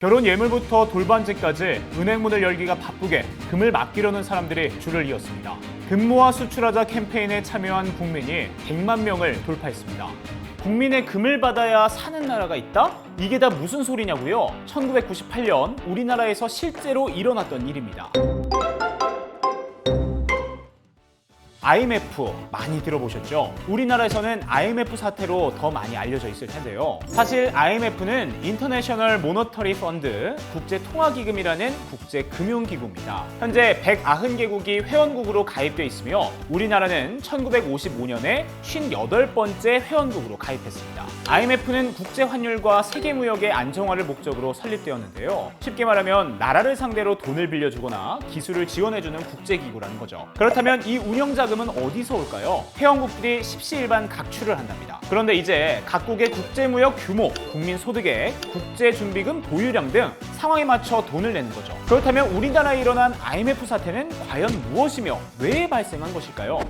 결혼 예물부터 돌반지까지 은행 문을 열기가 바쁘게 금을 맡기려는 사람들이 줄을 이었습니다. 금 모아 수출하자 캠페인에 참여한 국민이 100만 명을 돌파했습니다. 국민의 금을 받아야 사는 나라가 있다? 이게 다 무슨 소리냐고요? 1998년 우리나라에서 실제로 일어났던 일입니다. IMF 많이 들어보셨죠? 우리나라에서는 IMF 사태로 더 많이 알려져 있을 텐데요. 사실 IMF는 인터내셔널 모너터리 펀드, 국제통화기금이라는 국제금융기구입니다. 현재 190개국이 회원국으로 가입돼 있으며 우리나라는 1955년에 58번째 회원국으로 가입했습니다. IMF는 국제환율과 세계무역의 안정화를 목적으로 설립되었는데요. 쉽게 말하면 나라를 상대로 돈을 빌려주거나 기술을 지원해주는 국제기구라는 거죠. 그렇다면 이 운영자금은 어디서 올까요? 회원국들이 십시일반 각출을 한답니다. 그런데 이제 각국의 국제무역 규모, 국민소득액, 국제준비금 보유량 등 상황에 맞춰 돈을 내는 거죠. 그렇다면 우리나라에 일어난 IMF 사태는 과연 무엇이며 왜 발생한 것일까요?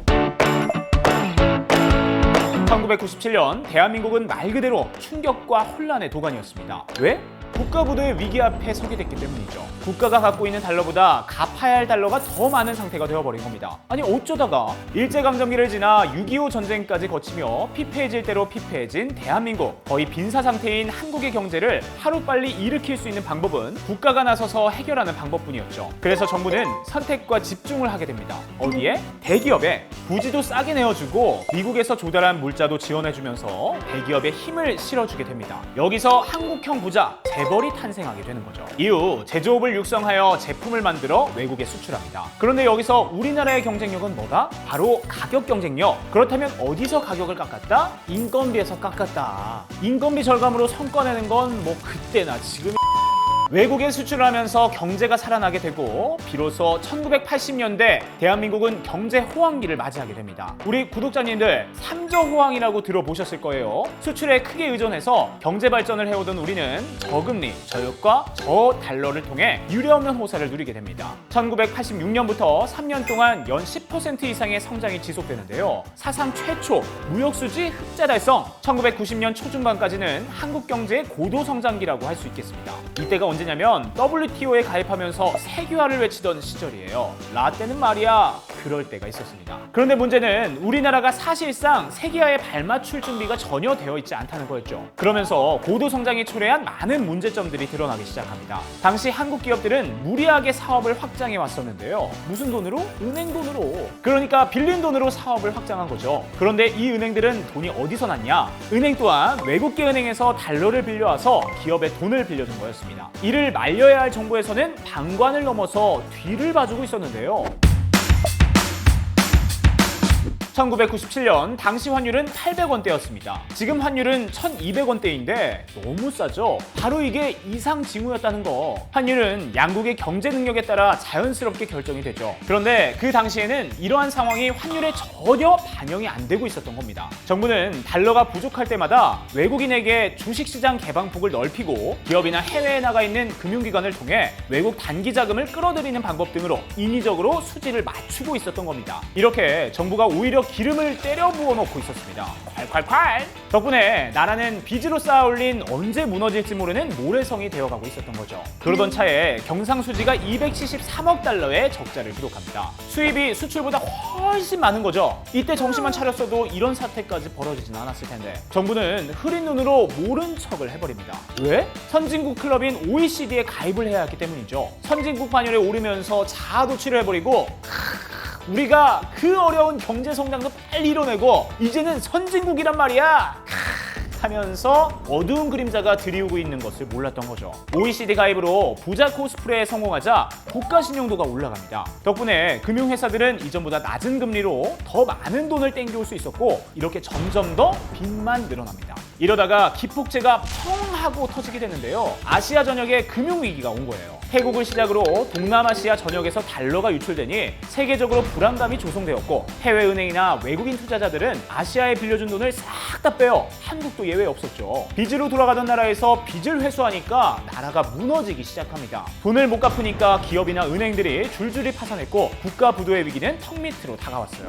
1997년 대한민국은 말 그대로 충격과 혼란의 도가니였습니다. 왜? 국가부도의 위기 앞에 서게 됐기 때문이죠. 국가가 갖고 있는 달러보다 갚아야 할 달러가 더 많은 상태가 되어버린 겁니다. 아니 어쩌다가 일제강점기를 지나 6.25 전쟁까지 거치며 피폐해질 대로 피폐해진 대한민국, 거의 빈사 상태인 한국의 경제를 하루빨리 일으킬 수 있는 방법은 국가가 나서서 해결하는 방법뿐이었죠. 그래서 정부는 선택과 집중을 하게 됩니다. 어디에? 대기업에 부지도 싸게 내어주고 미국에서 조달한 물자도 지원해주면서 대기업에 힘을 실어주게 됩니다. 여기서 한국형 부자 재벌이 탄생하게 되는 거죠. 이후 제조업을 육성하여 제품을 만들어 외국에 수출합니다. 그런데 여기서 우리나라의 경쟁력은 뭐다? 바로 가격 경쟁력. 그렇다면 어디서 가격을 깎았다? 인건비에서 깎았다. 인건비 절감으로 성과 내는 건 뭐 그때나 지금 외국에 수출을 하면서 경제가 살아나게 되고 비로소 1980년대 대한민국은 경제 호황기를 맞이하게 됩니다. 우리 구독자님들 삼저 호황이라고 들어보셨을 거예요. 수출에 크게 의존해서 경제 발전을 해오던 우리는 저금리, 저유가, 저달러를 통해 유례없는 호사를 누리게 됩니다. 1986년부터 3년 동안 연 10% 이상의 성장이 지속되는데요. 사상 최초 무역수지 흑자 달성, 1990년 초중반까지는 한국 경제의 고도 성장기라고 할 수 있겠습니다. 이때가 언제냐면 WTO에 가입하면서 세계화를 외치던 시절이에요. 라떼는 말이야 그럴 때가 있었습니다. 그런데 문제는 우리나라가 사실상 세계화에 발맞출 준비가 전혀 되어 있지 않다는 거였죠. 그러면서 고도 성장이 초래한 많은 문제점들이 드러나기 시작합니다. 당시 한국 기업들은 무리하게 사업을 확장해 왔었는데요. 무슨 돈으로? 은행 돈으로. 그러니까 빌린 돈으로 사업을 확장한 거죠. 그런데 이 은행들은 돈이 어디서 났냐? 은행 또한 외국계 은행에서 달러를 빌려와서 기업에 돈을 빌려준 거였습니다. 이를 말려야 할 정부에서는 방관을 넘어서 뒤를 봐주고 있었는데요. 1997년 당시 환율은 800원대였습니다. 지금 환율은 1200원대인데 너무 싸죠? 바로 이게 이상징후였다는 거. 환율은 양국의 경제 능력에 따라 자연스럽게 결정이 되죠. 그런데 그 당시에는 이러한 상황이 환율에 전혀 반영이 안 되고 있었던 겁니다. 정부는 달러가 부족할 때마다 외국인에게 주식시장 개방폭을 넓히고 기업이나 해외에 나가 있는 금융기관을 통해 외국 단기 자금을 끌어들이는 방법 등으로 인위적으로 수지를 맞추고 있었던 겁니다. 이렇게 정부가 오히려 기름을 때려 부어놓고 있었습니다. 콸콸콸! 덕분에 나라는 빚으로 쌓아올린 언제 무너질지 모르는 모래성이 되어가고 있었던 거죠. 그러던 차에 경상수지가 273억 달러의 적자를 기록합니다. 수입이 수출보다 훨씬 많은 거죠. 이때 정신만 차렸어도 이런 사태까지 벌어지진 않았을 텐데 정부는 흐린 눈으로 모른 척을 해버립니다. 왜? 선진국 클럽인 OECD에 가입을 해야 했기 때문이죠. 선진국 반열에 오르면서 자아 도취를 해버리고 우리가 그 어려운 경제 성장도 빨리 이뤄내고 이제는 선진국이란 말이야 하면서 어두운 그림자가 드리우고 있는 것을 몰랐던 거죠. OECD 가입으로 부자 코스프레에 성공하자 국가 신용도가 올라갑니다. 덕분에 금융회사들은 이전보다 낮은 금리로 더 많은 돈을 땡겨올 수 있었고 이렇게 점점 더 빚만 늘어납니다. 이러다가 기폭제가 펑 하고 터지게 되는데요. 아시아 전역에 금융위기가 온 거예요. 태국을 시작으로 동남아시아 전역에서 달러가 유출되니 세계적으로 불안감이 조성되었고 해외은행이나 외국인 투자자들은 아시아에 빌려준 돈을 싹 다 빼요. 한국도 예외 없었죠. 빚으로 돌아가던 나라에서 빚을 회수하니까 나라가 무너지기 시작합니다. 돈을 못 갚으니까 기업이나 은행들이 줄줄이 파산했고 국가 부도의 위기는 턱 밑으로 다가왔어요.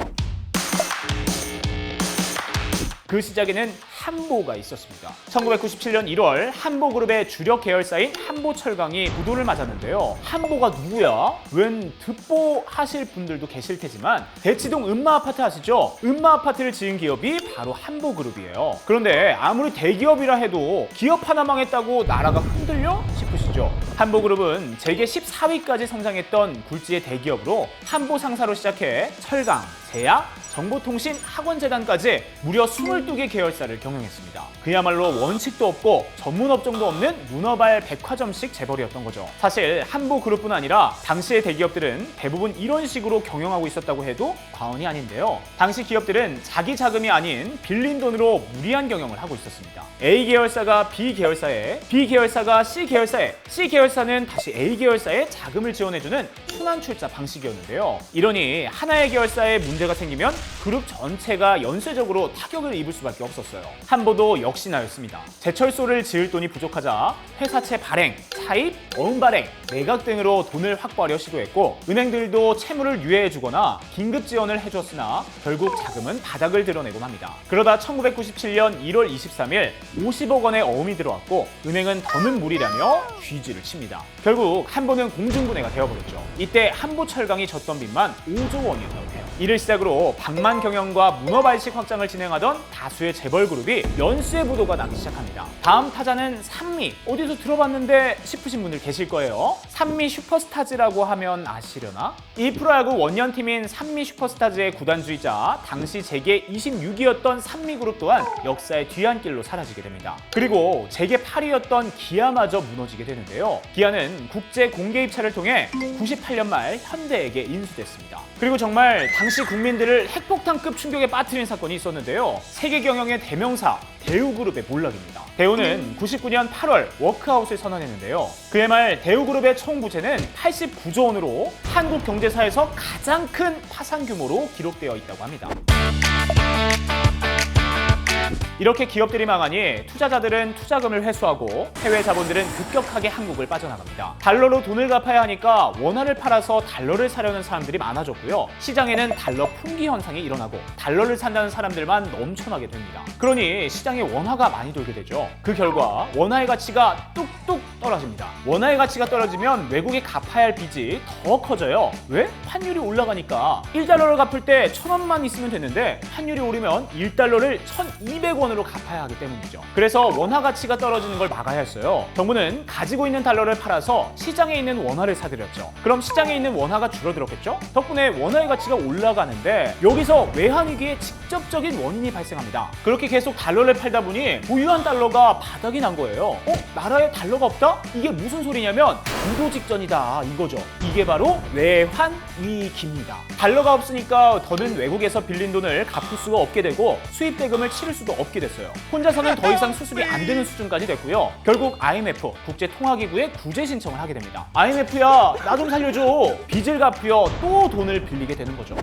그 시작에는 한보가 있었습니다. 1997년 1월 한보그룹의 주력 계열사인 한보철강이 부도를 맞았는데요. 한보가 누구야? 웬 듣보 하실 분들도 계실 테지만 대치동 음마아파트 아시죠? 음마아파트를 지은 기업이 바로 한보그룹이에요. 그런데 아무리 대기업이라 해도 기업 하나 망했다고 나라가 흔들려? 싶으시죠? 한보그룹은 재계 14위까지 성장했던 굴지의 대기업으로 한보 상사로 시작해 철강, 제약, 정보통신학원재단까지 무려 22개 계열사를 경영했습니다. 그야말로 원칙도 없고 전문업종도 없는 문어발 백화점식 재벌이었던 거죠. 사실 한보그룹뿐 아니라 당시의 대기업들은 대부분 이런 식으로 경영하고 있었다고 해도 과언이 아닌데요. 당시 기업들은 자기 자금이 아닌 빌린 돈으로 무리한 경영을 하고 있었습니다. A계열사가 B계열사에, B계열사가 C계열사에, C계열사는 다시 A계열사에 자금을 지원해주는 순환출자 방식이었는데요. 이러니 하나의 계열사에 문제가 생기면 그룹 전체가 연쇄적으로 타격을 입을 수밖에 없었어요. 한보도 역시나였습니다. 제철소를 지을 돈이 부족하자 회사채 발행, 차입, 어음 발행, 매각 등으로 돈을 확보하려 시도했고 은행들도 채무를 유예해주거나 긴급 지원을 해줬으나 결국 자금은 바닥을 드러내곤 합니다. 그러다 1997년 1월 23일 50억 원의 어음이 들어왔고 은행은 더는 무리라며 쥐지를 칩니다. 결국 한보는 공중분해가 되어버렸죠. 이때 한보철강이 졌던 빚만 5조 원이었다고 해요. 이를 시작으로 방만 경영과 문어발식 확장을 진행하던 다수의 재벌그룹이 연쇄 부도가 나기 시작합니다. 다음 타자는 산미, 어디서 들어봤는데 싶으신 분들 계실 거예요. 산미 슈퍼스타즈라고 하면 아시려나? 이 프로야구 원년팀인 산미 슈퍼스타즈의 구단주이자 당시 재계 26위였던 산미그룹 또한 역사의 뒤안길로 사라지게 됩니다. 그리고 재계 8위였던 기아마저 무너지게 되는데요. 기아는 국제 공개 입찰을 통해 98년 말 현대에게 인수됐습니다. 그리고 정말 당시 국민들을 핵폭탄급 충격에 빠뜨린 사건이 있었는데요. 세계 경영의 대명사 대우그룹의 몰락입니다. 대우는 99년 8월 워크아웃을 선언했는데요. 그해 말 대우그룹의 총 부채는 89조 원으로 한국 경제사에서 가장 큰 파산 규모로 기록되어 있다고 합니다. 이렇게 기업들이 망하니 투자자들은 투자금을 회수하고 해외 자본들은 급격하게 한국을 빠져나갑니다. 달러로 돈을 갚아야 하니까 원화를 팔아서 달러를 사려는 사람들이 많아졌고요. 시장에는 달러 품귀 현상이 일어나고 달러를 산다는 사람들만 넘쳐나게 됩니다. 그러니 시장에 원화가 많이 돌게 되죠. 그 결과 원화의 가치가 뚝뚝 떨어집니다. 원화의 가치가 떨어지면 외국에 갚아야 할 빚이 더 커져요. 왜? 환율이 올라가니까 1달러를 갚을 때 1,000원만 있으면 되는데 환율이 오르면 1달러를 1,200원으로 갚아야 하기 때문이죠. 그래서 원화 가치가 떨어지는 걸 막아야 했어요. 정부는 가지고 있는 달러를 팔아서 시장에 있는 원화를 사들였죠. 그럼 시장에 있는 원화가 줄어들었겠죠? 덕분에 원화의 가치가 올라가는데 여기서 외환위기의 직접적인 원인이 발생합니다. 그렇게 계속 달러를 팔다 보니 보유한 달러가 바닥이 난 거예요. 나라에 달러가 없다? 이게 무슨 소리냐면 부도 직전이다 이거죠. 이게 바로 외환위기입니다. 달러가 없으니까 더는 외국에서 빌린 돈을 갚을 수가 없게 되고 수입 대금을 치를 수도 없게 됐어요. 혼자서는 더 이상 수습이 안 되는 수준까지 됐고요. 결국 IMF 국제통화기구에 구제 신청을 하게 됩니다. IMF야 나 좀 살려줘. 빚을 갚으려 또 돈을 빌리게 되는 거죠.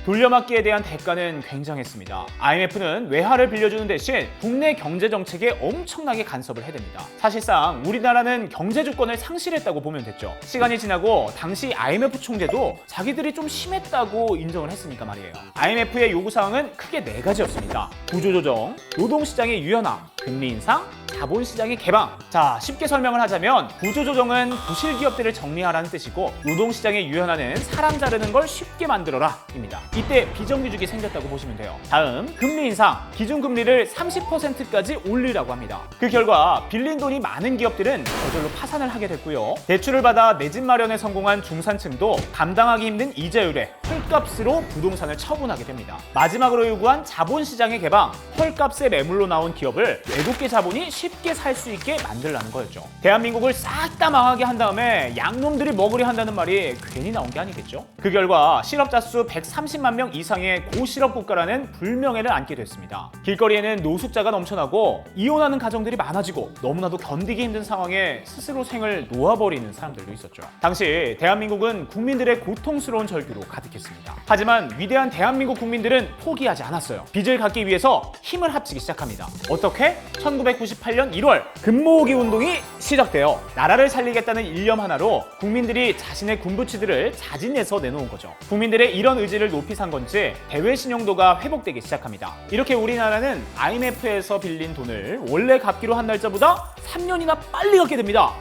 돌려막기에 대한 대가는 굉장했습니다. IMF는 외화를 빌려주는 대신 국내 경제 정책에 엄청나게 간섭을 해댑니다. 사실상 우리나라는 경제 주권을 상실했다고 보면 됐죠. 시간이 지나고 당시 IMF 총재도 자기들이 좀 심했다고 인정을 했으니까 말이에요. IMF의 요구사항은 크게 4가지였습니다. 구조조정, 노동시장의 유연화, 금리 인상, 자본시장의 개방. 자, 쉽게 설명을 하자면 구조조정은 부실기업들을 정리하라는 뜻이고 노동시장의 유연화는 사람 자르는 걸 쉽게 만들어라 입니다. 이때 비정규직이 생겼다고 보시면 돼요. 다음, 금리 인상. 기준금리를 30%까지 올리라고 합니다. 그 결과 빌린 돈이 많은 기업들은 저절로 파산을 하게 됐고요. 대출을 받아 내 집 마련에 성공한 중산층도 감당하기 힘든 이자율에 헐값으로 부동산을 처분하게 됩니다. 마지막으로 요구한 자본시장의 개방. 헐값에 매물로 나온 기업을 외국계 자본이 쉽게 살 수 있게 만들라는 거였죠. 대한민국을 싹 다 망하게 한 다음에 양놈들이 먹으려 한다는 말이 괜히 나온 게 아니겠죠? 그 결과 실업자 수 130만 명 이상의 고실업 국가라는 불명예를 안게 됐습니다. 길거리에는 노숙자가 넘쳐나고 이혼하는 가정들이 많아지고 너무나도 견디기 힘든 상황에 스스로 생을 놓아버리는 사람들도 있었죠. 당시 대한민국은 국민들의 고통스러운 절규로 가득했습니다. 있었습니다. 하지만 위대한 대한민국 국민들은 포기하지 않았어요. 빚을 갚기 위해서 힘을 합치기 시작합니다. 어떻게? 1998년 1월 금모으기 운동이 시작돼요. 나라를 살리겠다는 일념 하나로 국민들이 자신의 군부치들을 자진해서 내놓은 거죠. 국민들의 이런 의지를 높이 산 건지 대외 신용도가 회복되기 시작합니다. 이렇게 우리나라는 IMF에서 빌린 돈을 원래 갚기로 한 날짜보다 3년이나 빨리 갚게 됩니다.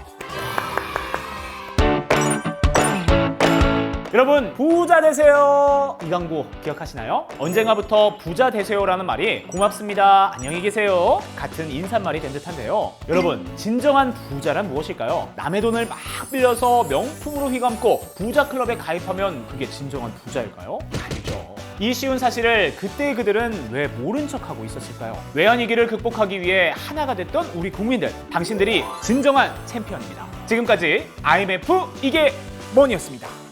여러분, 부자 되세요! 이 광고 기억하시나요? 언젠가부터 부자 되세요라는 말이 고맙습니다, 안녕히 계세요 같은 인사말이 된 듯한데요. 여러분, 진정한 부자란 무엇일까요? 남의 돈을 막 빌려서 명품으로 휘감고 부자 클럽에 가입하면 그게 진정한 부자일까요? 아니죠. 이 쉬운 사실을 그때 그들은 왜 모른 척하고 있었을까요? 외환위기를 극복하기 위해 하나가 됐던 우리 국민들, 당신들이 진정한 챔피언입니다. 지금까지 IMF 이게 뭐니였습니다.